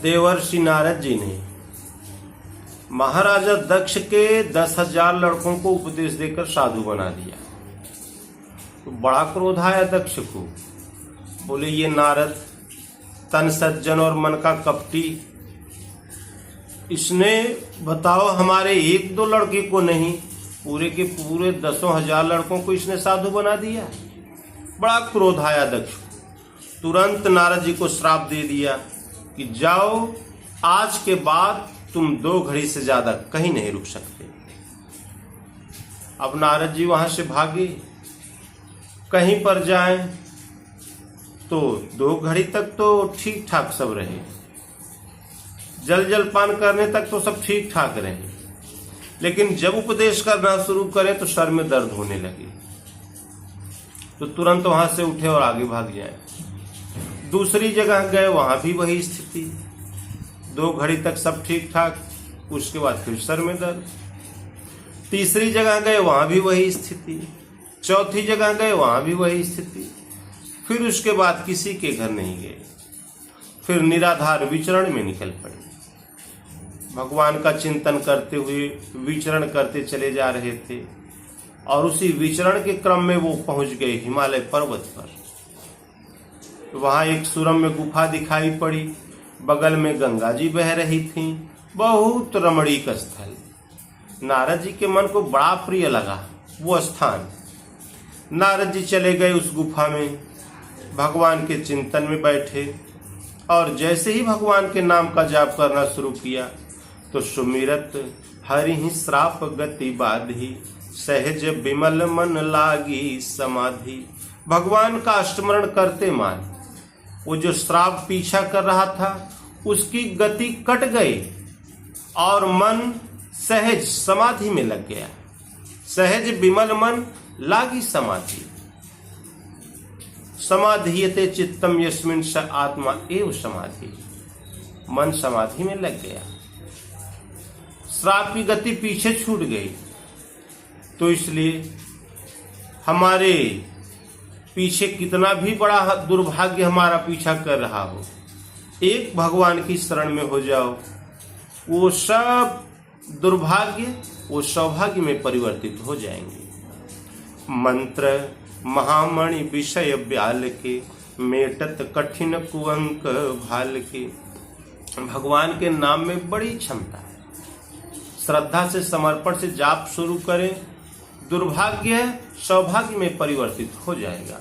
देवर्षि नारद जी ने महाराजा दक्ष के 10,000 लड़कों को उपदेश देकर साधु बना दिया। तो बड़ा क्रोध आया दक्ष को। बोले ये नारद तन सज्जन और मन का कपटी, इसने बताओ हमारे 1-2 लड़के को नहीं, पूरे के पूरे 10,000 लड़कों को इसने साधु बना दिया। बड़ा क्रोध आया दक्ष को। तुरंत नारद जी को श्राप दे दिया कि जाओ, आज के बाद तुम 2 घड़ी से ज्यादा कहीं नहीं रुक सकते। अब नारद जी वहां से भागे, कहीं पर जाएं तो 2 घड़ी तक तो ठीक ठाक सब रहे, जलपान करने तक तो सब ठीक ठाक रहे, लेकिन जब उपदेश करना शुरू करें तो सर में दर्द होने लगे। तो तुरंत वहां से उठे और आगे भाग जाए। दूसरी जगह गए, वहां भी वही स्थिति, 2 घड़ी तक सब ठीक ठाक, उसके बाद फिर सर में दर्द। तीसरी जगह गए, वहां भी वही स्थिति। चौथी जगह गए, वहां भी वही स्थिति। फिर उसके बाद किसी के घर नहीं गए, फिर निराधार विचरण में निकल पड़े। भगवान का चिंतन करते हुए विचरण करते चले जा रहे थे और उसी विचरण के क्रम में वो पहुंच गए हिमालय पर्वत पर। वहां एक सुरम्य गुफा दिखाई पड़ी, बगल में गंगा जी बह रही थी, बहुत रमणीक स्थल। नारद जी के मन को बड़ा प्रिय लगा वो स्थान। नारद जी चले गए उस गुफा में, भगवान के चिंतन में बैठे और जैसे ही भगवान के नाम का जाप करना शुरू किया तो सुमिरत हरि श्राप गति बाधी, सहज विमल मन लागी समाधि। भगवान का स्मरण करते मान वो जो श्राप पीछा कर रहा था उसकी गति कट गई और मन सहज समाधि में लग गया। सहज विमल मन लागी समाधि। समाधीयते चित्तम यस्मिन् स आत्मा एव समाधि। मन समाधि में लग गया, श्राप की गति पीछे छूट गई। तो इसलिए हमारे पीछे कितना भी बड़ा दुर्भाग्य हमारा पीछा कर रहा हो, एक भगवान की शरण में हो जाओ, वो सब दुर्भाग्य वो सौभाग्य में परिवर्तित हो जाएंगे। मंत्र महामणि विषय ब्याल के, मेटत कठिन कुअंक भाल के। भगवान के नाम में बड़ी क्षमता है। श्रद्धा से समर्पण से जाप शुरू करें, दुर्भाग्य सौभाग्य में परिवर्तित हो जाएगा।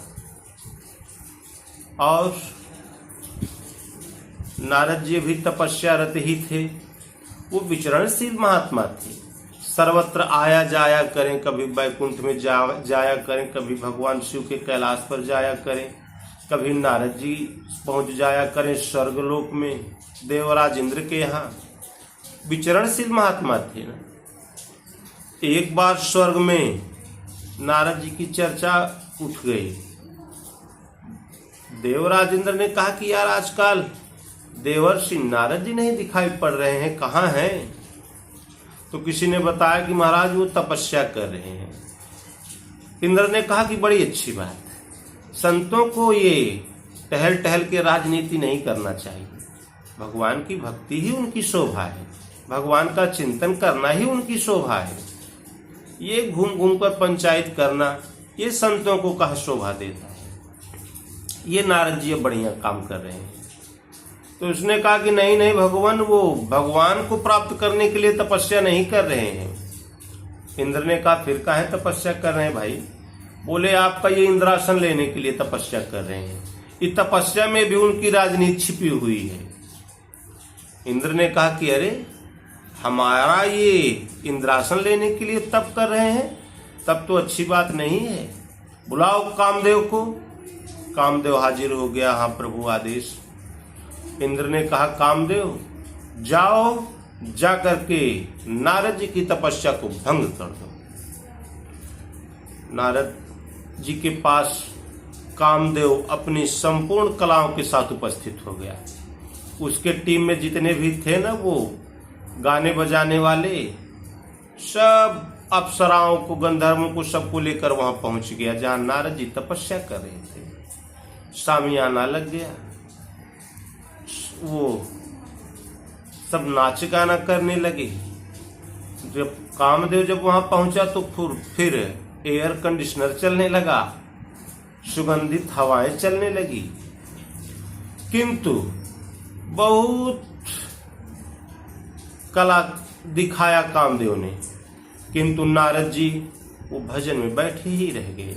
और नारद जी भी तपस्यारत ही थे, वो विचरणशील महात्मा थे। सर्वत्र आया जाया करें, कभी वैकुंठ में जाया करें, कभी भगवान शिव के कैलाश पर जाया करें, कभी नारद जी पहुंच जाया करें स्वर्गलोक में देवराज इंद्र के यहाँ। विचरणशील महात्मा थे ना। एक बार स्वर्ग में नारद जी की चर्चा उठ गई। देवराज इंद्र ने कहा कि यार आजकल देवर्षि नारद जी नहीं दिखाई पड़ रहे हैं, कहाँ हैं? तो किसी ने बताया कि महाराज वो तपस्या कर रहे हैं। इंद्र ने कहा कि बड़ी अच्छी बात है, संतों को ये टहल टहल के राजनीति नहीं करना चाहिए। भगवान की भक्ति ही उनकी शोभा है, भगवान का चिंतन करना ही उनकी शोभा है। ये घूम घूम कर पंचायत करना ये संतों को कहाँ शोभा देता है? ये नारद जी बढ़िया काम कर रहे हैं। तो उसने कहा कि नहीं नहीं, भगवान वो भगवान को प्राप्त करने के लिए तपस्या नहीं कर रहे हैं। इंद्र ने कहा फिर काहे तपस्या कर रहे हैं भाई? बोले आपका ये इंद्रासन लेने के लिए तपस्या कर रहे हैं। इस तपस्या में भी उनकी राजनीति छिपी हुई है। इंद्र ने कहा कि अरे हमारा ये इंद्रासन लेने के लिए तप कर रहे हैं, तब तो अच्छी बात नहीं है, बुलाओ कामदेव को। कामदेव हाजिर हो गया। हाँ प्रभु आदेश। इंद्र ने कहा कामदेव जाओ, जा करके नारद जी की तपस्या को भंग कर दो। नारद जी के पास कामदेव अपनी संपूर्ण कलाओं के साथ उपस्थित हो गया। उसके टीम में जितने भी थे ना, वो गाने बजाने वाले, सब अप्सराओं को, गंधर्वों को, सबको लेकर वहां पहुंच गया जहां नारद जी तपस्या कर रहे थे। सामियाना लग गया। वो सब नाच गाना करने लगे। जब कामदेव जब वहां पहुंचा तो फिर एयर कंडीशनर चलने लगा, सुगंधित हवाएं चलने लगी। किंतु बहुत कला दिखाया कामदेव ने, किंतु नारद जी वो भजन में बैठे ही रह गए।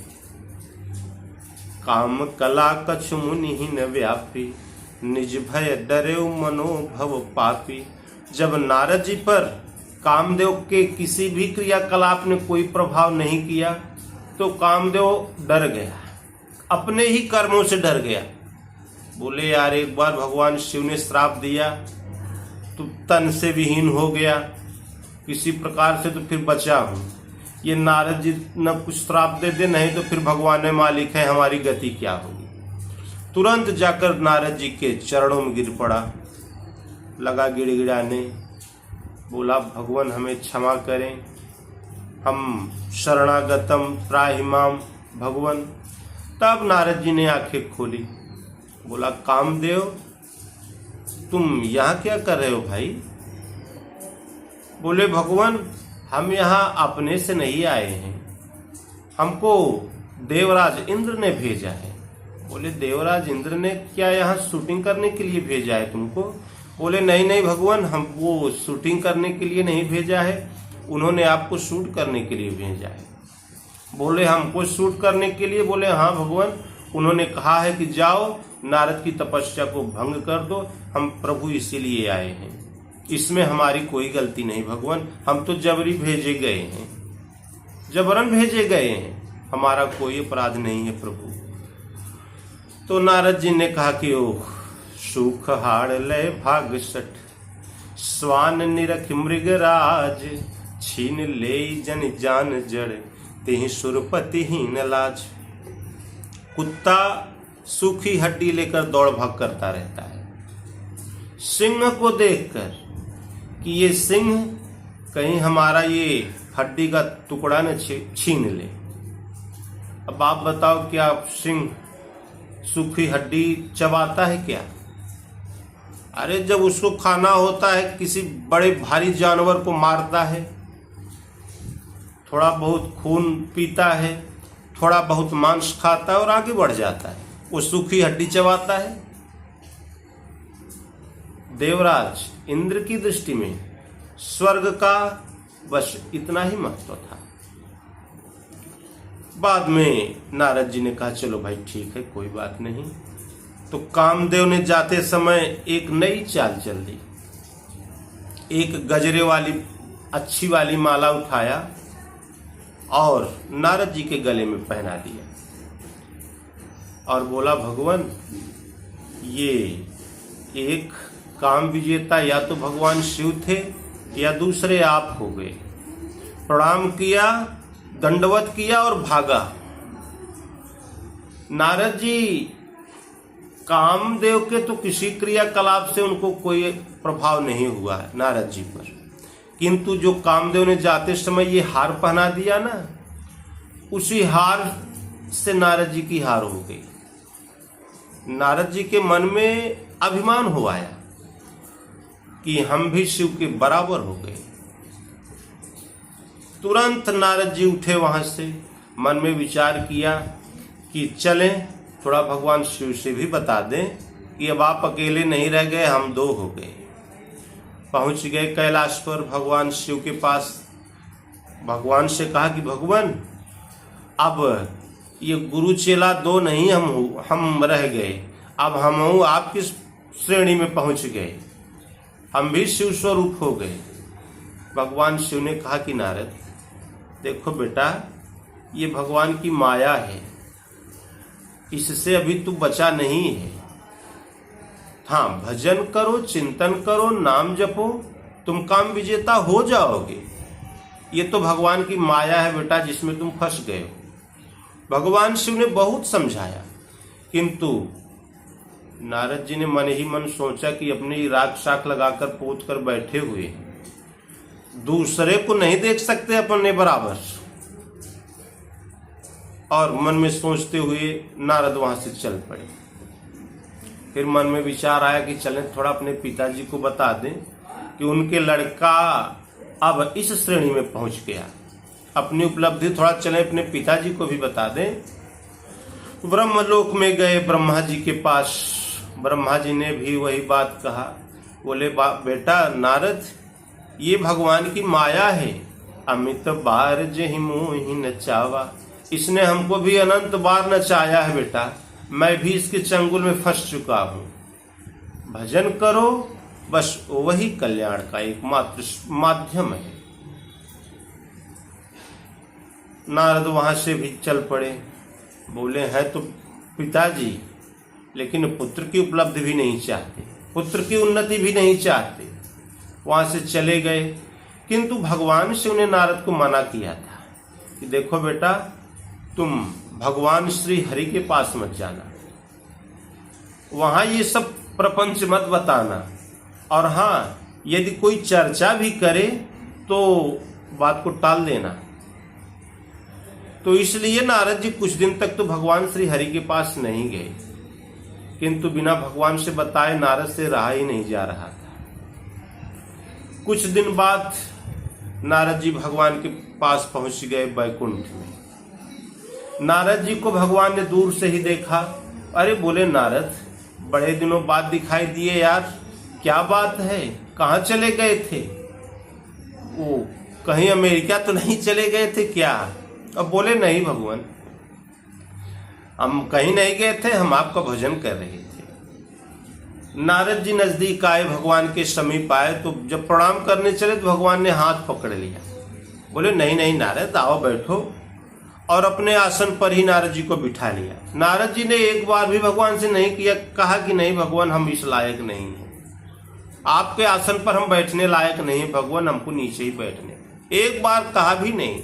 काम कला कछु मुनि न व्यापी, निज भय डरे मनोभव पापी। जब नारद जी पर कामदेव के किसी भी क्रियाकलाप ने कोई प्रभाव नहीं किया तो कामदेव डर गया, अपने ही कर्मों से डर गया। बोले यार, एक बार भगवान शिव ने श्राप दिया तो तन से विहीन हो गया, किसी प्रकार से तो फिर बचा हूं। ये नारद जी न कुछ श्राप दे दे, नहीं तो फिर भगवान मालिक है, हमारी गति क्या होगी। तुरंत जाकर नारद जी के चरणों में गिर पड़ा, लगा गिड़गिड़ाने, बोला भगवान हमें क्षमा करें, हम शरणागतम त्राहिमाम भगवान। तब नारद जी ने आंखें खोली, बोला कामदेव तुम यहाँ क्या कर रहे हो भाई। बोले भगवान हम यहाँ अपने से नहीं आए हैं, हमको देवराज इंद्र ने भेजा है। बोले देवराज इंद्र ने क्या यहाँ शूटिंग करने के लिए भेजा है तुमको। बोले नहीं नहीं भगवान, हम वो शूटिंग करने के लिए नहीं भेजा है, उन्होंने आपको शूट करने के लिए भेजा है। बोले हमको शूट करने के लिए। बोले हाँ भगवान, उन्होंने कहा है कि जाओ नारद की तपस्या को भंग कर दो, हम प्रभु इसीलिए आए हैं, इसमें हमारी कोई गलती नहीं भगवान, हम तो जबरी भेजे गए हैं, जबरन भेजे गए हैं, हमारा कोई अपराध नहीं है प्रभु। तो नारद जी ने कहा कि ओह सुख हाड़ लय भाग सठ, स्वान निरख मृगराज, छीन ले जन जान जड़, तिहि सुरपति हीन लाज। कुत्ता सूखी हड्डी लेकर दौड़ भाग करता रहता है, सिंह को देखकर कि ये सिंह कहीं हमारा ये हड्डी का टुकड़ा न छीन ले। अब आप बताओ क्या सिंह सूखी हड्डी चबाता है क्या। अरे जब उसको खाना होता है किसी बड़े भारी जानवर को मारता है, थोड़ा बहुत खून पीता है, थोड़ा बहुत मांस खाता है और आगे बढ़ जाता है, वो सूखी हड्डी चबाता है। देवराज इंद्र की दृष्टि में स्वर्ग का बस इतना ही महत्व था। बाद में नारद जी ने कहा चलो भाई ठीक है, कोई बात नहीं। तो कामदेव ने जाते समय एक नई चाल चल दी, एक गजरे वाली अच्छी वाली माला उठाया और नारद जी के गले में पहना दिया और बोला भगवान ये एक काम विजेता या तो भगवान शिव थे या दूसरे आप हो गए। प्रणाम किया, दंडवत किया और भागा। नारद जी कामदेव के तो किसी क्रियाकलाप से उनको कोई प्रभाव नहीं हुआ है नारद जी पर, किंतु जो कामदेव ने जाते समय ये हार पहना दिया ना, उसी हार से नारद जी की हार हो गई। नारद जी के मन में अभिमान हो आया कि हम भी शिव के बराबर हो गए। तुरंत नारद जी उठे वहां से, मन में विचार किया कि चलें थोड़ा भगवान शिव से भी बता दें कि अब आप अकेले नहीं रह गए, हम दो हो गए। पहुंच गए कैलाश पर भगवान शिव के पास। भगवान से कहा कि भगवान अब ये गुरु चेला दो नहीं हम रह गए, अब हम आपकी श्रेणी में पहुंच गए, हम भी शिव स्वरूप हो गए। भगवान शिव ने कहा कि नारद देखो बेटा, ये भगवान की माया है, इससे अभी तू बचा नहीं है। हाँ, भजन करो, चिंतन करो, नाम जपो, तुम काम विजेता हो जाओगे। ये तो भगवान की माया है बेटा जिसमें तुम फंस गए हो। भगवान शिव ने बहुत समझाया, किंतु नारद जी ने मन ही मन सोचा कि अपनी राख साख लगाकर पोत कर बैठे हुए, दूसरे को नहीं देख सकते अपने बराबर। और मन में सोचते हुए नारद वहां से चल पड़े। फिर मन में विचार आया कि चलें थोड़ा अपने पिताजी को बता दें कि उनके लड़का अब इस श्रेणी में पहुंच गया। अपनी उपलब्धि थोड़ा चले अपने पिताजी को भी बता दें। ब्रह्मलोक में गए ब्रह्मा जी के पास। ब्रह्मा जी ने भी वही बात कहा। बोले बेटा नारद, ये भगवान की माया है। अमित बार जहि मोहि नचावा, इसने हमको भी अनंत बार नचाया है बेटा, मैं भी इसके चंगुल में फंस चुका हूं। भजन करो, बस वही कल्याण का एकमात्र माध्यम है। नारद वहां से भी चल पड़े। बोले हैं तो पिताजी, लेकिन पुत्र की उपलब्धि भी नहीं चाहते, पुत्र की उन्नति भी नहीं चाहते। वहां से चले गए, किंतु भगवान से उन्हें नारद को मना किया था कि देखो बेटा, तुम भगवान श्री हरि के पास मत जाना, वहां ये सब प्रपंच मत बताना, और हाँ यदि कोई चर्चा भी करे तो बात को टाल देना। तो इसलिए नारद जी कुछ दिन तक तो भगवान श्री हरि के पास नहीं गए, किंतु बिना भगवान से बताए नारद से रहा ही नहीं जा रहा था। कुछ दिन बाद नारद जी भगवान के पास पहुंच गए बैकुंठ में। नारद जी को भगवान ने दूर से ही देखा। अरे बोले नारद, बड़े दिनों बाद दिखाई दिए यार, क्या बात है, कहाँ चले गए थे? वो कहीं अमेरिका तो नहीं चले गए थे क्या? अब बोले नहीं भगवान, हम कहीं नहीं गए थे, हम आपका भजन कर रहे थे। नारद जी नजदीक आए, भगवान के समीप आए, तो जब प्रणाम करने चले तो भगवान ने हाथ पकड़ लिया। बोले नहीं नहीं नारद, आओ बैठो, और अपने आसन पर ही नारद जी को बिठा लिया। नारद जी ने एक बार भी भगवान से नहीं किया, कहा कि नहीं भगवान, हम इस लायक नहीं हैं, आपके आसन पर हम बैठने लायक नहीं भगवान, हमको नीचे ही बैठने। एक बार कहा भी नहीं,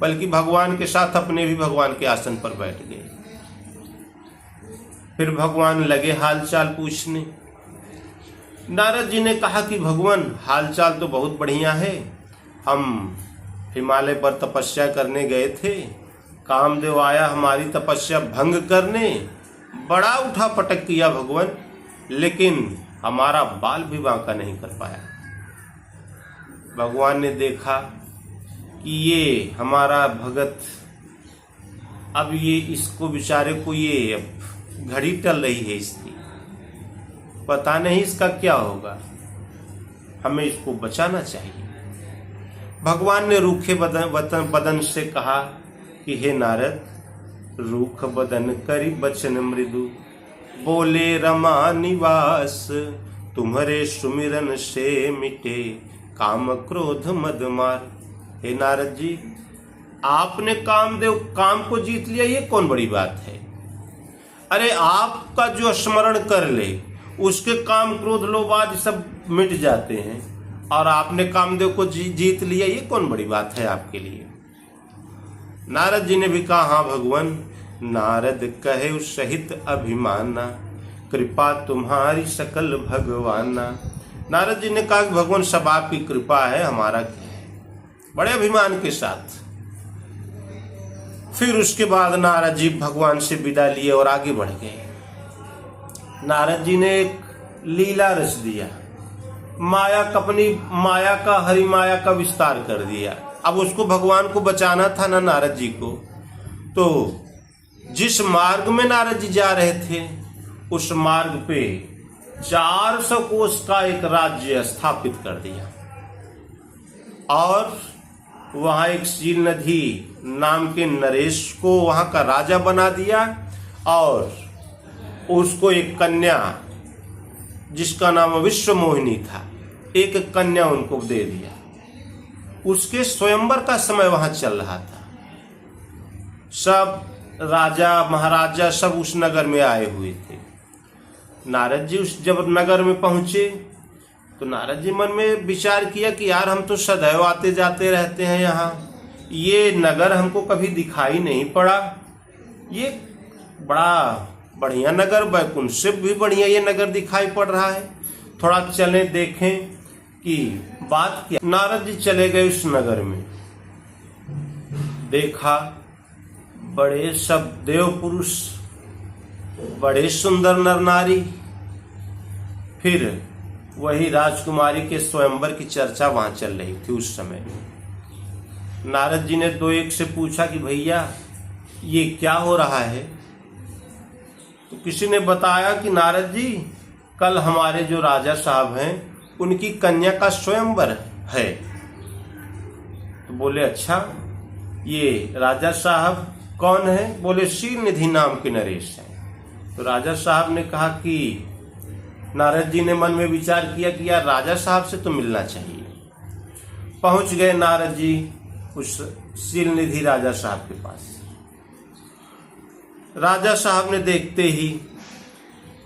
बल्कि भगवान के साथ अपने भी भगवान के आसन पर बैठ गए। फिर भगवान लगे हालचाल पूछने। नारद जी ने कहा कि भगवान, हालचाल तो बहुत बढ़िया है, हम हिमालय पर तपस्या करने गए थे, कामदेव आया हमारी तपस्या भंग करने, बड़ा उठा पटक किया भगवान, लेकिन हमारा बाल भी बांका नहीं कर पाया। भगवान ने देखा कि ये हमारा भगत, अब ये इसको बेचारे को ये अब घड़ी टल रही है इसकी, पता नहीं इसका क्या होगा, हमें इसको बचाना चाहिए। भगवान ने रूखे बदन से कहा कि हे नारद, रूख बदन करी बचन मृदु, बोले रमा निवास, तुम्हारे सुमिरन से मिटे काम क्रोध मद मार। हे नारद जी, आपने कामदेव काम को जीत लिया, ये कौन बड़ी बात है? अरे आपका जो स्मरण कर ले उसके काम क्रोध लोभ आदि सब मिट जाते हैं, और आपने कामदेव को जीत लिया, ये कौन बड़ी बात है आपके लिए? नारद जी ने भी कहा हाँ भगवान। नारद कहे उस सहित अभिमाना, कृपा तुम्हारी सकल भगवाना। नारद जी ने कहा कि भगवान सब आपकी कृपा है, हमारा क्या है, बड़े अभिमान के साथ। फिर उसके बाद नारद जी भगवान से विदा लिए और आगे बढ़ गए। नारद जी ने एक लीला रच दिया, माया अपनी माया का, हरि माया का विस्तार कर दिया। अब उसको भगवान को बचाना था ना नारद जी को, तो जिस मार्ग में नारद जी जा रहे थे उस मार्ग पे 400 कोस का एक राज्य स्थापित कर दिया, और वहां एक सील नदी नाम के नरेश को वहां का राजा बना दिया, और उसको एक कन्या जिसका नाम विश्व मोहिनी था, एक कन्या उनको दे दिया। उसके स्वयंवर का समय वहां चल रहा था। सब राजा महाराजा सब उस नगर में आए हुए थे। नारद जी जब नगर में पहुंचे तो नारद जी मन में विचार किया कि यार हम तो सदैव आते जाते रहते हैं यहाँ, ये नगर हमको कभी दिखाई नहीं पड़ा, ये बड़ा बढ़िया नगर, बैकुंठ से भी बढ़िया ये नगर दिखाई पड़ रहा है, थोड़ा चले देखें कि बात क्या। नारद जी चले गए उस नगर में, देखा बड़े सब देव पुरुष, बड़े सुंदर नर नारी। फिर वही राजकुमारी के स्वयंवर की चर्चा वहां चल रही थी उस समय। नारद जी ने दो एक से पूछा कि भैया ये क्या हो रहा है? तो किसी ने बताया कि नारद जी कल हमारे जो राजा साहब हैं उनकी कन्या का स्वयंवर है। तो बोले अच्छा, ये राजा साहब कौन है? बोले शील निधि नाम के नरेश हैं। तो राजा साहब ने कहा कि नारद जी ने मन में विचार किया कि यार राजा साहब से तो मिलना चाहिए। पहुंच गए नारद जी उस शील निधि राजा साहब के पास। राजा साहब ने देखते ही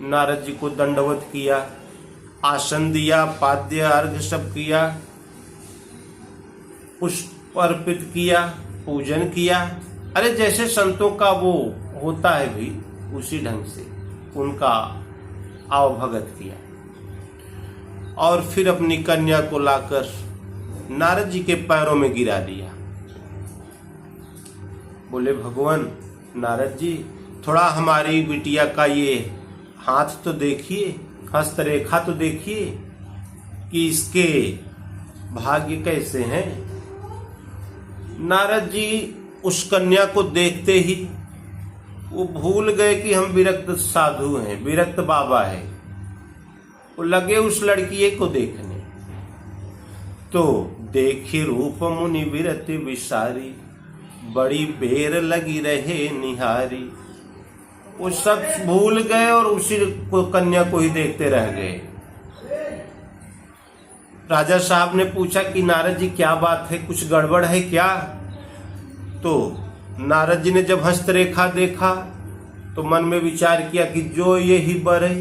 नारद जी को दंडवत किया, आसन दिया, पाद्य अर्घ सब किया, पुष्प अर्पित किया, पूजन किया। अरे जैसे संतों का वो होता है भी उसी ढंग से उनका आवभगत किया और फिर अपनी कन्या को लाकर नारद जी के पैरों में गिरा दिया। बोले भगवान नारद जी थोड़ा हमारी बिटिया का ये हाथ तो देखिए, हस्तरेखा तो देखिए कि इसके भाग्य कैसे हैं। नारद जी उस कन्या को देखते ही वो भूल गए कि हम विरक्त साधु हैं, विरक्त बाबा है। वो लगे उस लड़की को देखने। तो देखी रूप मुनि विरति विसारी, बड़ी बेर लगी रहे निहारी। वो सब भूल गए और उसी कन्या को ही देखते रह गए। राजा साहब ने पूछा कि नारद जी क्या बात है, कुछ गड़बड़ है क्या? तो नारद जी ने जब हस्तरेखा देखा तो मन में विचार किया कि जो यही बरे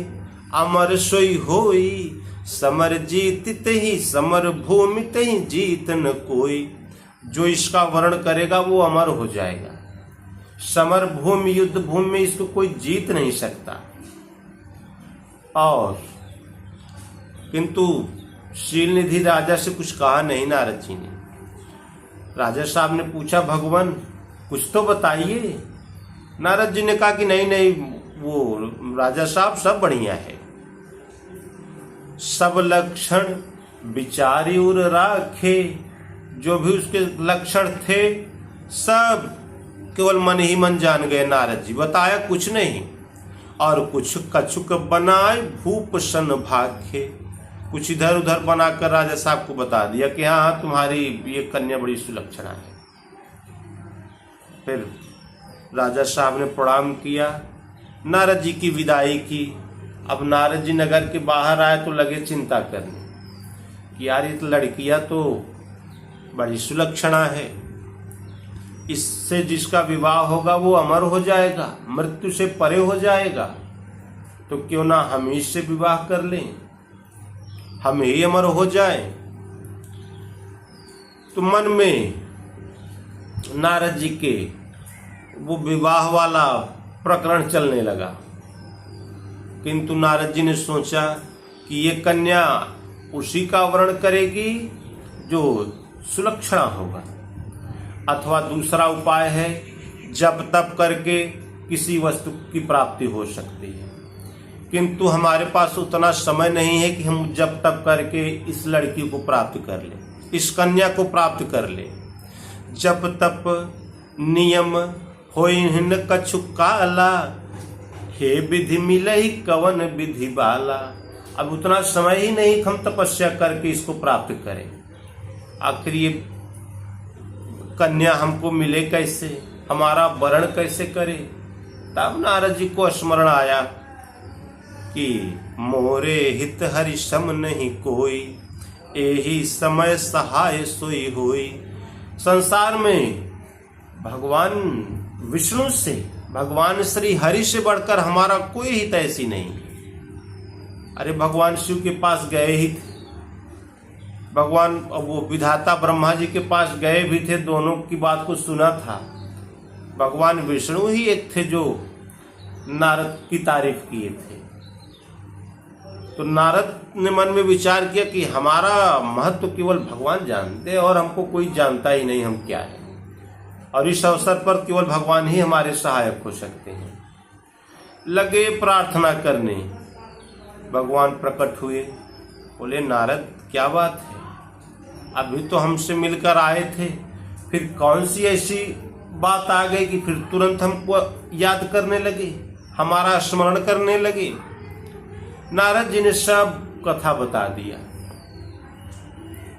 अमर सोई होई, समर जीत ही समर भूमि ही जीत न कोई। जो इसका वर्ण करेगा वो अमर हो जाएगा। समर भूमि युद्ध भूमि में इसको कोई जीत नहीं सकता। और किंतु शील निधि राजा से कुछ कहा नहीं नारद जी ने। राजा साहब ने पूछा भगवान कुछ तो बताइए। नारद जी ने कहा कि नहीं नहीं, वो राजा साहब सब बढ़िया है, सब लक्षण विचारी उर राखे। जो भी उसके लक्षण थे सब केवल मन ही मन जान गए नारद जी, बताया कुछ नहीं। और कुछ कछुक बनाए भूप सन भाग्य, कुछ इधर उधर बनाकर राजा साहब को बता दिया कि हाँ तुम्हारी ये कन्या बड़ी सुलक्षणा है। फिर राजा साहब ने प्रणाम किया, नारद जी की विदाई की। अब नारद जी नगर के बाहर आए तो लगे चिंता करने कि यार ये लड़कियां तो बड़ी सुलक्षणा है, इससे जिसका विवाह होगा वो अमर हो जाएगा, मृत्यु से परे हो जाएगा। तो क्यों ना हम ही इससे विवाह कर लें, हम ही अमर हो जाए। तो मन में नारद जी के वो विवाह वाला प्रकरण चलने लगा। किंतु नारद जी ने सोचा कि ये कन्या उसी का वर्ण करेगी जो सुलक्षणा होगा, अथवा दूसरा उपाय है जप तप करके किसी वस्तु की प्राप्ति हो सकती है। किंतु हमारे पास उतना समय नहीं है कि हम जप तप करके इस लड़की को प्राप्त कर लें, इस कन्या को प्राप्त कर लें। जप तप नियम होइहिन कछु काला, हे विधि मिलहि कवन विधि बाला। अब उतना समय ही नहीं हम तपस्या करके इसको प्राप्त करें। आखिर ये कन्या हमको मिले कैसे, हमारा वरण कैसे करे? तब नारद जी को स्मरण आया कि मोरे हित हरि सम नहीं कोई, एही समय सहाय सोई होई। संसार में भगवान विष्णु से, भगवान श्री हरि से बढ़कर हमारा कोई हित ऐसी नहीं। अरे भगवान शिव के पास गए ही थे, भगवान वो विधाता ब्रह्मा जी के पास गए भी थे, दोनों की बात को सुना था। भगवान विष्णु ही एक थे जो नारद की तारीफ किए थे। तो नारद ने मन में विचार किया कि हमारा महत्व केवल भगवान जानते हैं और हमको कोई जानता ही नहीं हम क्या है, और इस अवसर पर केवल भगवान ही हमारे सहायक हो सकते हैं। लगे प्रार्थना करने, भगवान प्रकट हुए, बोले नारद क्या बात है, अभी तो हमसे मिलकर आए थे, फिर कौन सी ऐसी बात आ गई कि फिर तुरंत हमको याद करने लगे, हमारा स्मरण करने लगे। नारद जी ने सब कथा बता दिया।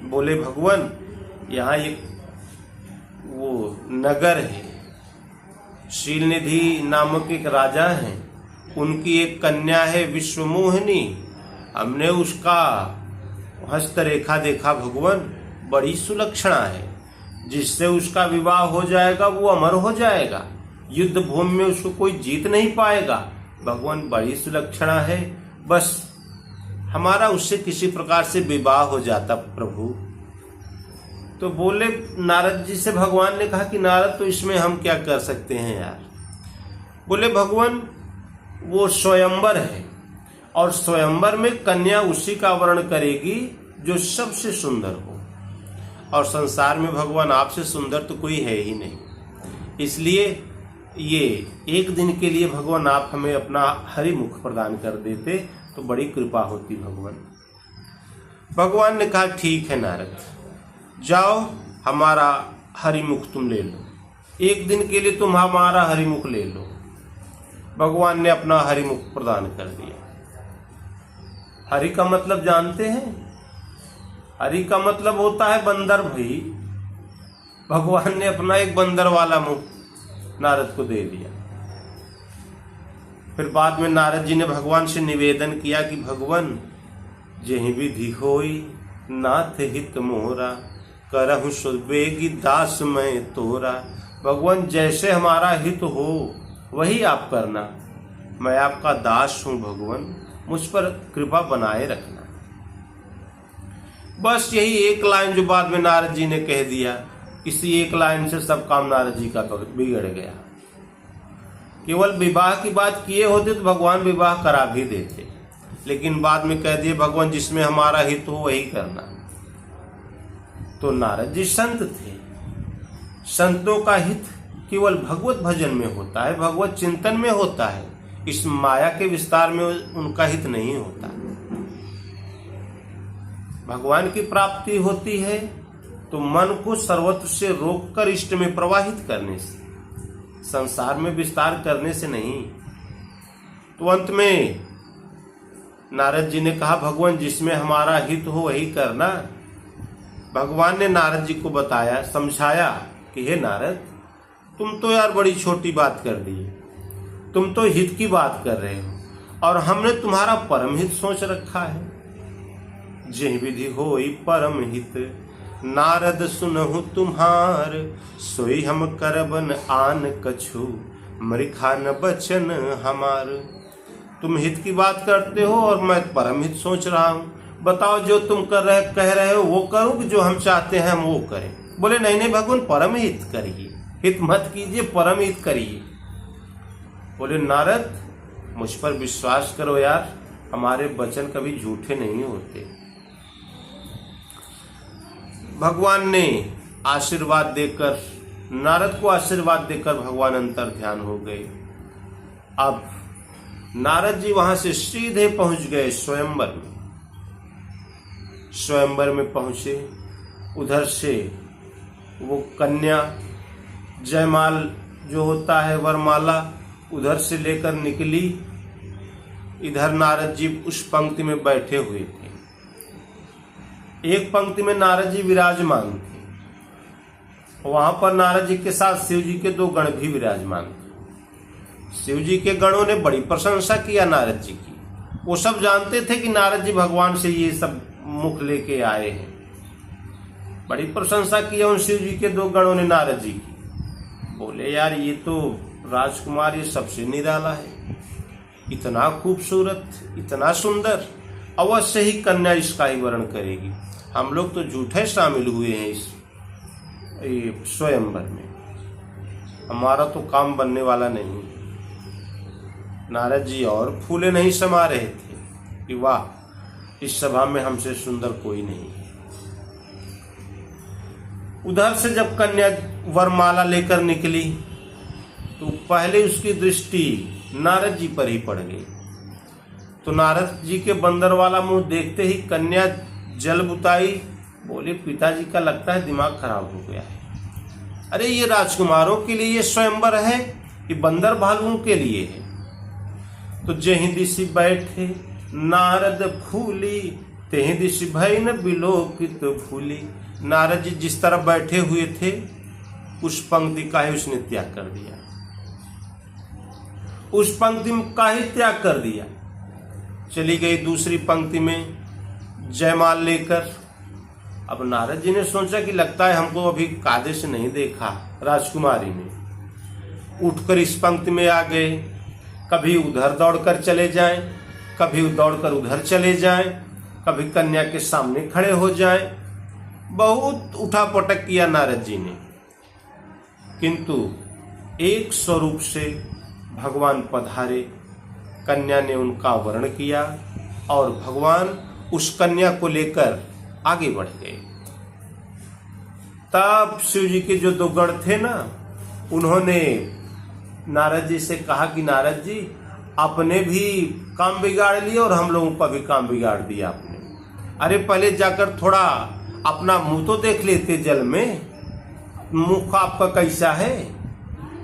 बोले भगवान यहाँ एक वो नगर है, शीलनिधि नामक एक राजा है, उनकी एक कन्या है विश्वमोहिनी, हमने उसका हस्तरेखा देखा भगवान, बड़ी सुलक्षणा है, जिससे उसका विवाह हो जाएगा वो अमर हो जाएगा, युद्ध भूमि में उसको कोई जीत नहीं पाएगा। भगवान बड़ी सुलक्षणा है, बस हमारा उससे किसी प्रकार से विवाह हो जाता प्रभु। तो बोले नारद जी से भगवान ने कहा कि नारद तो इसमें हम क्या कर सकते हैं यार। बोले भगवान वो स्वयंवर है और स्वयंवर में कन्या उसी का वर्ण करेगी जो सबसे सुंदर हो, और संसार में भगवान आपसे सुंदर तो कोई है ही नहीं, इसलिए ये एक दिन के लिए भगवान आप हमें अपना हरि मुख प्रदान कर देते तो बड़ी कृपा होती भगवान। भगवान ने कहा ठीक है नारद, जाओ हमारा हरिमुख तुम ले लो, एक दिन के लिए तुम हमारा हरिमुख ले लो। भगवान ने अपना हरिमुख प्रदान कर दिया। हरि का मतलब जानते हैं? हरि का मतलब होता है बंदर भाई। भगवान ने अपना एक बंदर वाला मुख नारद को दे दिया। फिर बाद में नारद जी ने भगवान से निवेदन किया कि भगवान जेहि विधि होई नाथ हित मोरा, करहु सुबेगी दास मैं तोरा। भगवान जैसे हमारा हित हो वही आप करना, मैं आपका दास हूं भगवान, मुझ पर कृपा बनाए रखना। बस यही एक लाइन जो बाद में नारद जी ने कह दिया, इसी एक लाइन से सब काम नारद जी का बिगड़ गया। केवल विवाह की बात किए होते तो भगवान विवाह करा भी देते, लेकिन बाद में कह दिए भगवान जिसमें हमारा हित हो वही करना। तो नारद जी संत थे, संतों का हित केवल भगवत भजन में होता है, भगवत चिंतन में होता है, इस माया के विस्तार में उनका हित नहीं होता। भगवान की प्राप्ति होती है तो मन को सर्वत्र से रोककर इष्ट में प्रवाहित करने से, संसार में विस्तार करने से नहीं। तो अंत में नारद जी ने कहा भगवान जिसमें हमारा हित हो वही करना। भगवान ने नारद जी को बताया, समझाया कि हे नारद तुम तो यार बड़ी छोटी बात कर दी, तुम तो हित की बात कर रहे हो और हमने तुम्हारा परम हित सोच रखा है। जेहि विधि होई परम हित, नारद सुनहु तुम्हार, सोई हम करबन आन कछु, मृखा न बचन हमार। तुम हित की बात करते हो और मैं परम हित सोच रहा हूं, बताओ जो तुम कह रहे हो वो करो कि जो हम चाहते हैं हम वो करें। बोले नहीं नहीं भगवान परम हित करिए, हित मत कीजिए, परम हित करिए। बोले नारद मुझ पर विश्वास करो यार, हमारे वचन कभी झूठे नहीं होते। भगवान ने आशीर्वाद देकर, नारद को आशीर्वाद देकर भगवान अंतर ध्यान हो गए। अब नारद जी वहां से सीधे पहुंच गए स्वयंवर में। स्वयंवर में पहुंचे, उधर से वो कन्या जयमाल जो होता है वरमाला उधर से लेकर निकली। इधर नारद जी उस पंक्ति में बैठे हुए थे, एक पंक्ति में नारद जी विराजमान थे, वहां पर नारद जी के साथ शिव जी के दो गण भी विराजमान थे। शिव जी के गणों ने बड़ी प्रशंसा किया नारद जी की, वो सब जानते थे कि नारद जी भगवान से ये सब मुख लेके आए हैं। बड़ी प्रशंसा किया उन शिव जी के दो गणों ने नारद जी की। बोले यार ये तो राजकुमार ये सबसे निराला है, इतना खूबसूरत, इतना सुंदर, अवश्य ही कन्या इसका ही वर्ण करेगी। हम लोग तो झूठे शामिल हुए हैं इस स्वयंवर में, हमारा तो काम बनने वाला नहीं। नारद जी और फूले नहीं समा रहे थे कि वाह इस सभा में हमसे सुंदर कोई नहीं है। उधर से जब कन्या वरमाला लेकर निकली तो पहले उसकी दृष्टि नारद जी पर ही पड़ गई। तो नारद जी के बंदर वाला मुंह देखते ही कन्या जल बुताई, बोले पिताजी का लगता है दिमाग खराब हो गया है। अरे ये राजकुमारों के लिए ये स्वयंवर है कि बंदर भालुओं के लिए है। तो जहीं दिशि बैठे नारद फूली, तहीं दिशि भई न बिलोकित भूली। नारद जी जिस तरह बैठे हुए थे उस पंक्ति का ही उसने त्याग कर दिया, उस पंक्ति का ही त्याग कर दिया। चली गई दूसरी पंक्ति में जयमाल लेकर। अब नारद जी ने सोचा कि लगता है हमको अभी कायदे से नहीं देखा राजकुमारी ने, उठकर इस पंक्ति में आ गए। कभी उधर दौड़कर चले जाएं, कभी दौड़कर उधर चले जाएं, कभी कन्या के सामने खड़े हो जाएं। बहुत उठा पटक किया नारद जी ने, किंतु एक स्वरूप से भगवान पधारे। कन्या ने उनका वर्ण किया और भगवान उस कन्या को लेकर आगे बढ़ गए। तब शिव जी के जो दो गण थे ना, उन्होंने नारद जी से कहा कि नारद जी आपने भी काम बिगाड़ लिया और हम लोगों का भी काम बिगाड़ दिया आपने। अरे पहले जाकर थोड़ा अपना मुंह तो देख लेते जल में, मुख आपका कैसा है।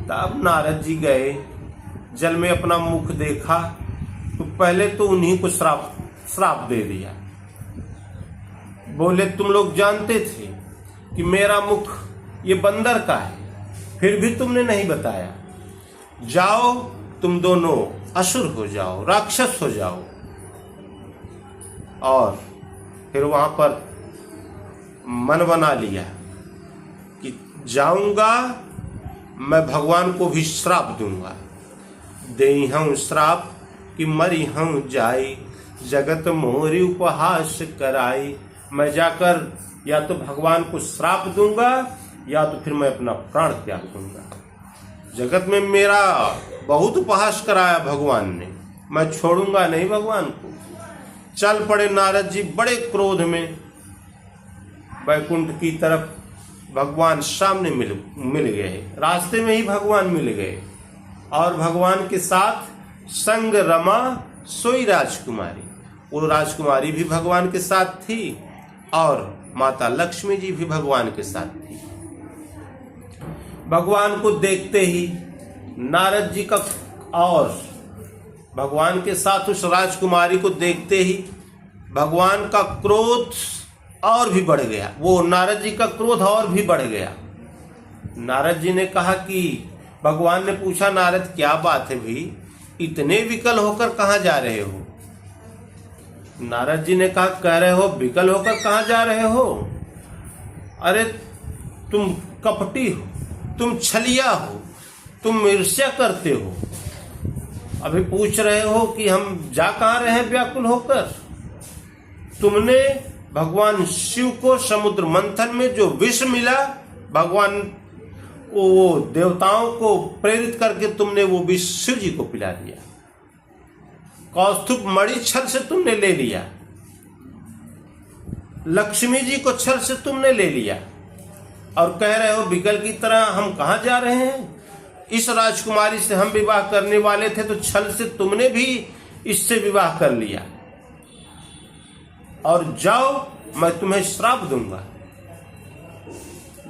तब नारद जी गए, जल में अपना मुख देखा तो पहले तो उन्हीं को श्राप दे दिया। बोले तुम लोग जानते थे कि मेरा मुख ये बंदर का है, फिर भी तुमने नहीं बताया। जाओ तुम दोनों असुर हो जाओ, राक्षस हो जाओ। और फिर वहां पर मन बना लिया कि जाऊंगा मैं भगवान को भी श्राप दूंगा। देई हूं श्राप कि मरी हूं जाई, जगत मोरी उपहास कराई। मैं जाकर या तो भगवान को श्राप दूंगा या तो फिर मैं अपना प्राण त्याग दूंगा। जगत में मेरा बहुत उपहास कराया भगवान ने, मैं छोड़ूंगा नहीं भगवान को। चल पड़े नारद जी बड़े क्रोध में वैकुंठ की तरफ। भगवान सामने मिल गए, रास्ते में ही भगवान मिल गए और भगवान के साथ संग रमा सोई राजकुमारी। वो राजकुमारी भी भगवान के साथ थी और माता लक्ष्मी जी भी भगवान के साथ थी। भगवान को देखते ही नारद जी का और भगवान के साथ उस राजकुमारी को देखते ही भगवान का क्रोध और भी बढ़ गया। वो नारद जी का क्रोध और भी बढ़ गया। नारद जी ने कहा कि भगवान ने पूछा नारद क्या बात है भी, इतने विकल होकर कहां जा रहे हो। नारद जी ने कहा कह रहे हो विकल होकर कहां जा रहे हो। अरे तुम कपटी हो, तुम छलिया हो, तुम ईर्ष्या करते हो। अभी पूछ रहे हो कि हम जा कहां रहे हैं व्याकुल होकर। तुमने भगवान शिव को समुद्र मंथन में जो विष मिला, भगवान वो देवताओं को प्रेरित करके तुमने वो विष शिव जी को पिला दिया। कौस्तुभ मणि छल से तुमने ले लिया, लक्ष्मी जी को छल से तुमने ले लिया और कह रहे हो विकल की तरह हम कहां जा रहे हैं। इस राजकुमारी से हम विवाह करने वाले थे तो छल से तुमने भी इससे विवाह कर लिया और जाओ मैं तुम्हें श्राप दूंगा।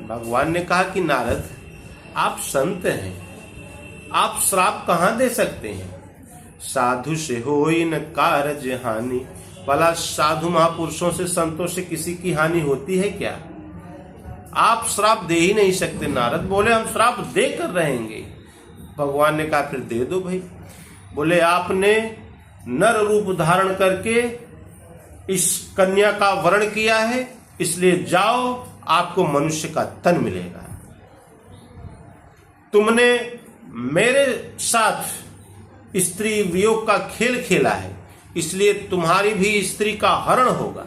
भगवान ने कहा कि नारद आप संत हैं, आप श्राप कहां दे सकते हैं। साधु से होई न कारज हानि। भला साधु महापुरुषों से संतों से किसी की हानि होती है क्या। आप श्राप दे ही नहीं सकते। नारद बोले हम श्राप दे कर रहेंगे। भगवान ने कहा फिर दे दो भाई। बोले आपने नर रूप धारण करके इस कन्या का वर्ण किया है, इसलिए जाओ आपको मनुष्य का तन मिलेगा। तुमने मेरे साथ स्त्री वियोग का खेल खेला है, इसलिए तुम्हारी भी स्त्री का हरण होगा।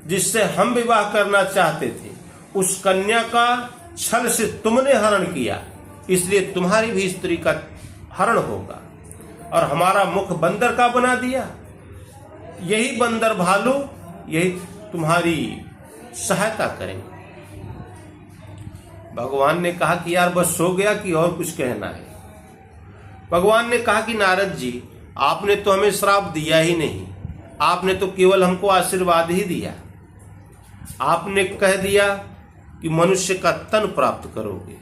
जिससे हम विवाह करना चाहते थे उस कन्या का छल से तुमने हरण किया, इसलिए तुम्हारी भी स्त्री का हरण होगा और हमारा मुख बंदर का बना दिया। यही बंदर भालू यही तुम्हारी सहायता करेंगे। भगवान ने कहा कि यार बस हो गया कि और कुछ कहना है। भगवान ने कहा कि नारद जी आपने तो हमें श्राप दिया ही नहीं, आपने तो केवल हमको आशीर्वाद ही दिया। आपने कह दिया कि मनुष्य का तन प्राप्त करोगे।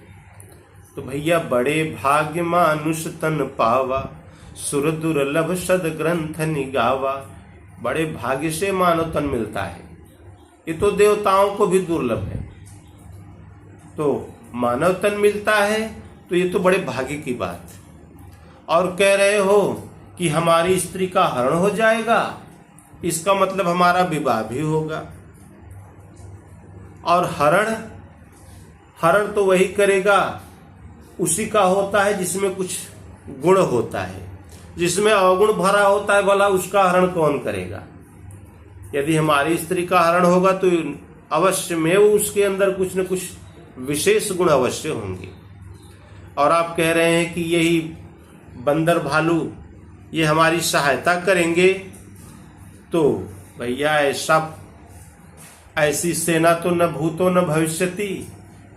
तो भैया बड़े भाग्य मानुष तन पावा, सुर दुर्लभ सद ग्रंथ निगावा। बड़े भाग्य से मानव तन मिलता है, ये तो देवताओं को भी दुर्लभ है। तो मानव तन मिलता है तो ये तो बड़े भाग्य की बात। और कह रहे हो कि हमारी स्त्री का हरण हो जाएगा, इसका मतलब हमारा विवाह भी होगा। और हरण तो वही करेगा, उसी का होता है जिसमें कुछ गुण होता है। जिसमें अवगुण भरा होता है भला उसका हरण कौन करेगा। यदि हमारी स्त्री का हरण होगा तो अवश्य में उसके अंदर कुछ न कुछ विशेष गुण अवश्य होंगे। और आप कह रहे हैं कि यही बंदर भालू ये हमारी सहायता करेंगे, तो भैया ऐसी सेना तो न भूतो न भविष्यति,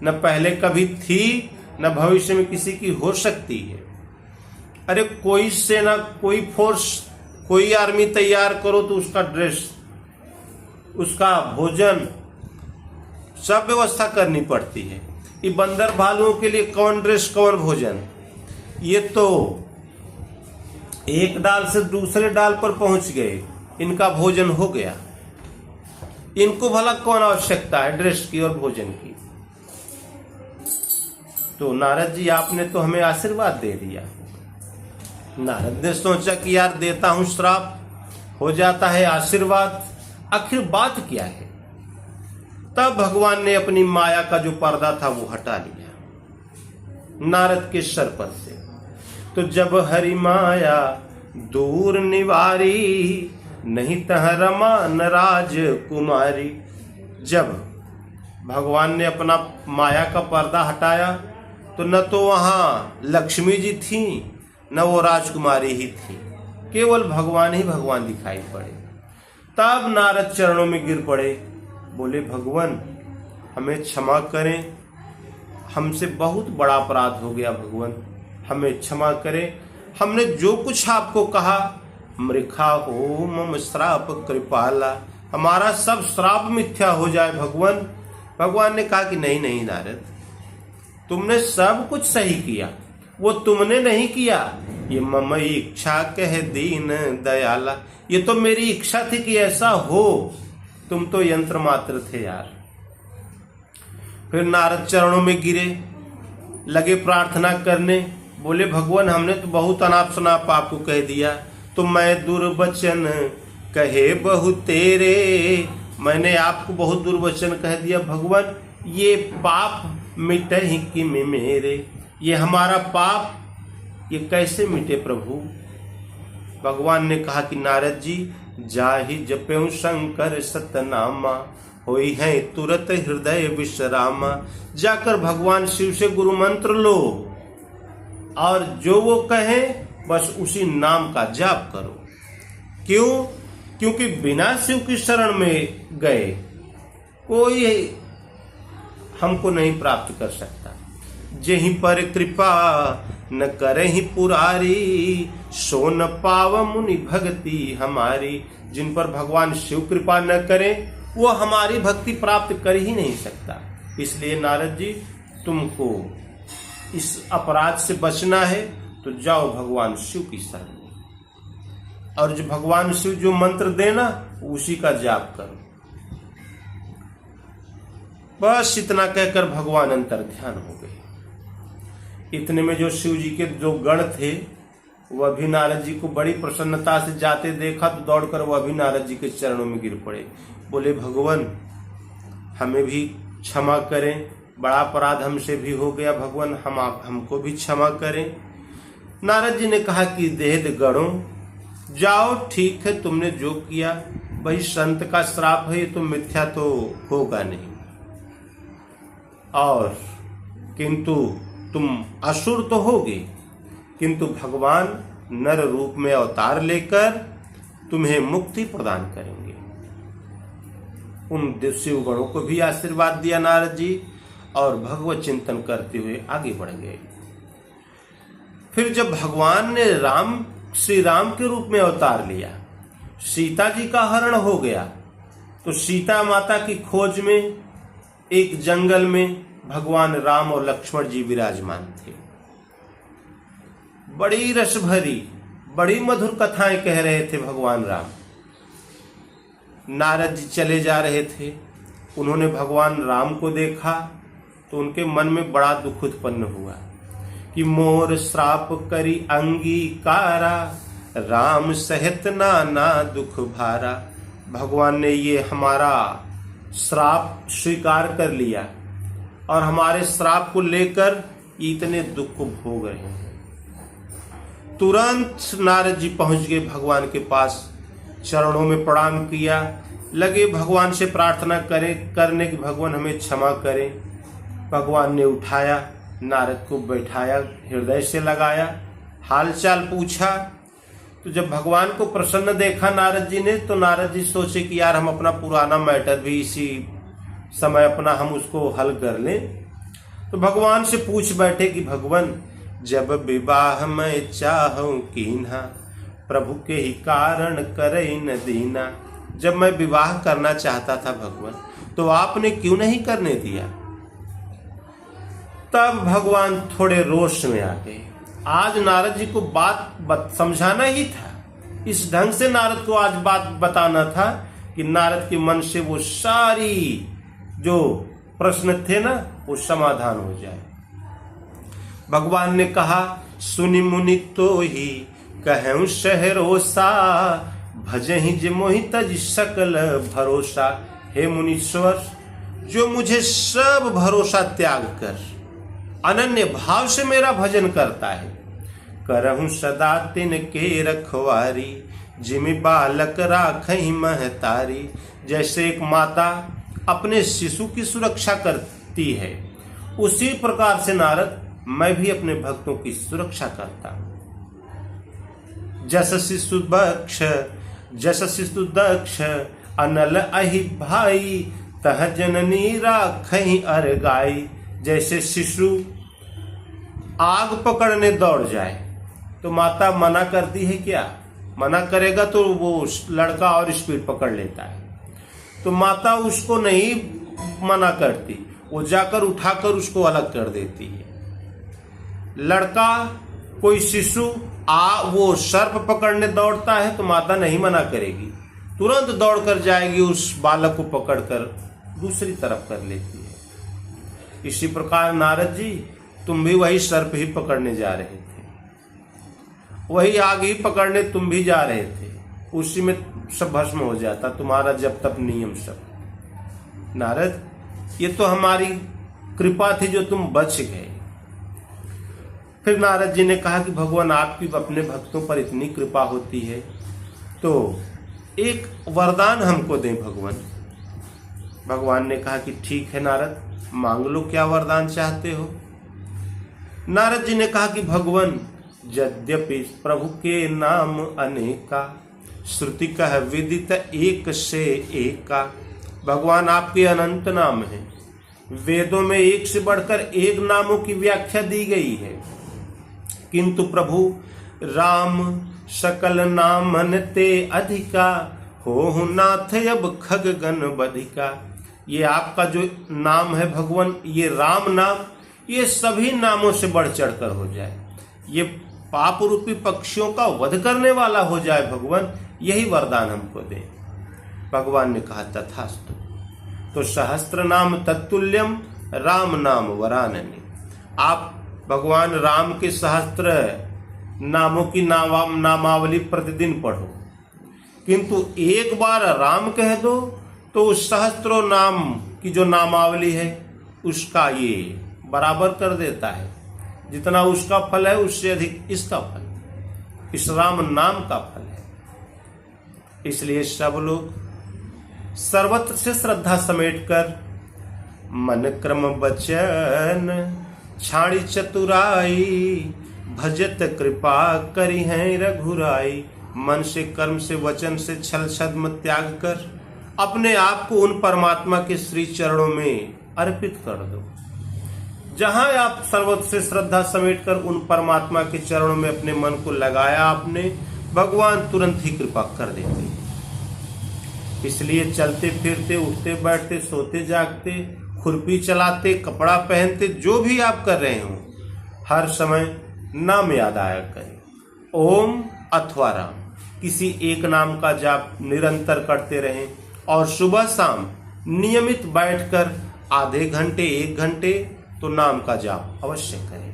न पहले कभी थी न भविष्य में किसी की हो सकती है। अरे कोई सेना, कोई फोर्स, कोई आर्मी तैयार करो तो उसका ड्रेस, उसका भोजन, सब व्यवस्था करनी पड़ती है। ये बंदर भालुओं के लिए कौन ड्रेस कौन भोजन, ये तो एक डाल से दूसरे डाल पर पहुंच गए, इनका भोजन हो गया। इनको भला कौन आवश्यकता है ड्रेस की और भोजन की। तो नारद जी आपने तो हमें आशीर्वाद दे दिया। नारद ने सोचा कि यार देता हूं श्राप, हो जाता है आशीर्वाद, आखिर बात क्या है। तब भगवान ने अपनी माया का जो पर्दा था वो हटा लिया नारद के सर पर से। तो जब हरि माया दूर निवारी, नहीं तह रमा न राज कुमारी। जब भगवान ने अपना माया का पर्दा हटाया तो न तो वहां लक्ष्मी जी थी न वो राजकुमारी ही थी, केवल भगवान ही भगवान दिखाई पड़े। तब नारद चरणों में गिर पड़े, बोले भगवान हमें क्षमा करें, हमसे बहुत बड़ा अपराध हो गया भगवान, हमें क्षमा करें। हमने जो कुछ आपको कहा, मृखा हो मम श्राप कृपाला, हमारा सब श्राप मिथ्या हो जाए भगवान। भगवान ने कहा कि नहीं नहीं नारद, तुमने सब कुछ सही किया, वो तुमने नहीं किया, ये मम इच्छा कह दीन दयाला, ये तो मेरी इच्छा थी कि ऐसा हो, तुम तो यंत्र मात्र थे यार। फिर नारद चरणों में गिरे, लगे प्रार्थना करने, बोले भगवान हमने तो बहुत अनाप शनाप आपको कह दिया, तो मैं दुर्वचन कहे बहु तेरे, मैंने आपको बहुत दुर्वचन कह दिया भगवान, ये पाप मिटे ही कि मेरे, ये हमारा पाप ये कैसे मिटे प्रभु। भगवान ने कहा कि नारद जी जाहि जप्यु शंकर सतनामा, होई है तुरत हृदय विश्रामा। जाकर भगवान शिव से गुरु मंत्र लो और जो वो कहे बस उसी नाम का जाप करो। क्यों? क्योंकि बिना शिव की शरण में गए कोई हमको नहीं प्राप्त कर सकता। जेहि पर कृपा न करहि पुरारी, सो न पाव मुनि भक्ति हमारी। जिन पर भगवान शिव कृपा न करें वो हमारी भक्ति प्राप्त कर ही नहीं सकता। इसलिए नारद जी तुमको इस अपराध से बचना है तो जाओ भगवान शिव की शरण में, और जो भगवान शिव जो मंत्र देना उसी का जाप करो। बस इतना कहकर भगवान अंतर ध्यान हो गए। इतने में जो शिव जी के जो गण थे वह भी नारद जी को बड़ी प्रसन्नता से जाते देखा तो दौड़कर वह भी नारद जी के चरणों में गिर पड़े। बोले भगवान हमें भी क्षमा करें, बड़ा अपराध हमसे भी हो गया भगवान, हमको भी क्षमा करें। नारद जी ने कहा कि देह गणों जाओ, ठीक है तुमने जो किया, भाई संत का श्राप है, ये तो मिथ्या तो होगा नहीं, और किंतु तुम असुर तो होगे, किंतु भगवान नर रूप में अवतार लेकर तुम्हें मुक्ति प्रदान करेंगे। उन शिव गणों को भी आशीर्वाद दिया नारद जी और भगवत चिंतन करते हुए आगे बढ़ गए। फिर जब भगवान ने राम श्री राम के रूप में अवतार लिया, सीता जी का हरण हो गया, तो सीता माता की खोज में एक जंगल में भगवान राम और लक्ष्मण जी विराजमान थे। बड़ी रस भरी, बड़ी मधुर कथाएं कह रहे थे भगवान राम। नारद जी चले जा रहे थे, उन्होंने भगवान राम को देखा तो उनके मन में बड़ा दुख उत्पन्न हुआ कि मोर श्राप करी अंगीकारा, राम सहित नाना दुख भारा। भगवान ने ये हमारा श्राप स्वीकार कर लिया और हमारे श्राप को लेकर इतने दुख को भोग रहे हैं। तुरंत नारद जी पहुंच गए भगवान के पास, चरणों में प्रणाम किया, लगे भगवान से प्रार्थना करने की भगवान हमें क्षमा करें। भगवान ने उठाया, नारद को बैठाया, हृदय से लगाया, हालचाल पूछा। तो जब भगवान को प्रसन्न देखा नारद जी ने, तो नारद जी सोचे कि यार हम अपना पुराना मैटर भी इसी समय अपना हम उसको हल कर लें। तो भगवान से पूछ बैठे कि भगवान, जब विवाह मैं चाहूं कीन्हा, प्रभु के ही कारण करे न दीना। जब मैं विवाह करना चाहता था भगवान, तो आपने क्यों नहीं करने दिया? तब भगवान थोड़े रोष में आ गए। आज नारद जी को बात समझाना ही था, इस ढंग से नारद को आज बात बताना था कि नारद के मन से वो सारी जो प्रश्न थे ना, वो समाधान हो जाए। भगवान ने कहा, सुनि मुनि तो ही कहूं शहरोसा, भजहि जे मोहि तज सकल भरोसा। हे मुनीश्वर, जो मुझे सब भरोसा त्याग कर अनन्य भाव से मेरा भजन करता है, करहूं सदा तिन के रखवारी, जिमि बालक राखहि महतारी। जैसे एक माता अपने शिशु की सुरक्षा करती है, उसी प्रकार से नारद मैं भी अपने भक्तों की सुरक्षा करता हूं। जस शिशु दक्ष अनल अहि भाई, तह जननी राखहि अरगाई। जैसे शिशु आग पकड़ने दौड़ जाए तो माता मना करती है क्या? मना करेगा तो वो लड़का और स्पीड पकड़ लेता है, तो माता उसको नहीं मना करती, वो जाकर उठाकर उसको अलग कर देती है। लड़का कोई शिशु वो सर्प पकड़ने दौड़ता है तो माता नहीं मना करेगी, तुरंत दौड़कर जाएगी, उस बालक को पकड़कर दूसरी तरफ कर लेती है। इसी प्रकार नारद जी, तुम भी वही सर्प ही पकड़ने जा रहे थे, वही आग ही पकड़ने तुम भी जा रहे थे, उसी में सब भस्म हो जाता तुम्हारा जब तब नियम सब। नारद, ये तो हमारी कृपा थी जो तुम बच गए। फिर नारद जी ने कहा कि भगवान आपकी अपने भक्तों पर इतनी कृपा होती है तो एक वरदान हमको दें भगवान। भगवान ने कहा कि ठीक है नारद, मांग लो, क्या वरदान चाहते हो? नारद जी ने कहा कि भगवान, यद्यपि प्रभु के नाम अनेका, श्रुति कह विदित एक से एका। भगवान आपके अनंत नाम हैं, वेदों में एक से बढ़कर एक नामों की व्याख्या दी गई है, किंतु प्रभु राम सकल नामन ते अधिका, हो नाथ अब खग गण बधिका। ये आपका जो नाम है भगवान, ये राम नाम, ये सभी नामों से बढ़ चढ़कर हो जाए, ये पाप रूपी पक्षियों का वध करने वाला हो जाए भगवान, यही वरदान हमको दे। भगवान ने कहा तथास्तु। तो सहस्त्र नाम तत्तुल्यम राम नाम वरानने। आप भगवान राम के सहस्त्र नामों की नामावली प्रतिदिन पढ़ो, किंतु एक बार राम कह दो तो उस सहस्त्रों नाम की जो नामावली है उसका ये बराबर कर देता है। जितना उसका फल है उससे अधिक इसका फल, इस राम नाम का फल है। इसलिए सब लोग सर्वत्र से श्रद्धा समेटकर मन क्रम वचन छाड़ी चतुराई, भजत कृपा करी है रघुराई। मन से, कर्म से, वचन से छल छद्म त्याग कर अपने आप को उन परमात्मा के श्री चरणों में अर्पित कर दो। जहां आप सर्वोच्च से श्रद्धा समेट कर उन परमात्मा के चरणों में अपने मन को लगाया आपने, भगवान तुरंत ही कृपा कर देते हैं। इसलिए चलते फिरते, उठते बैठते, सोते जागते, खुरपी चलाते, कपड़ा पहनते, जो भी आप कर रहे हो, हर समय नाम याद आया करें। ओम अथवा राम, किसी एक नाम का जाप निरंतर करते रहें और सुबह शाम नियमित बैठकर आधे घंटे 1 घंटे तो नाम का जाप अवश्य करें।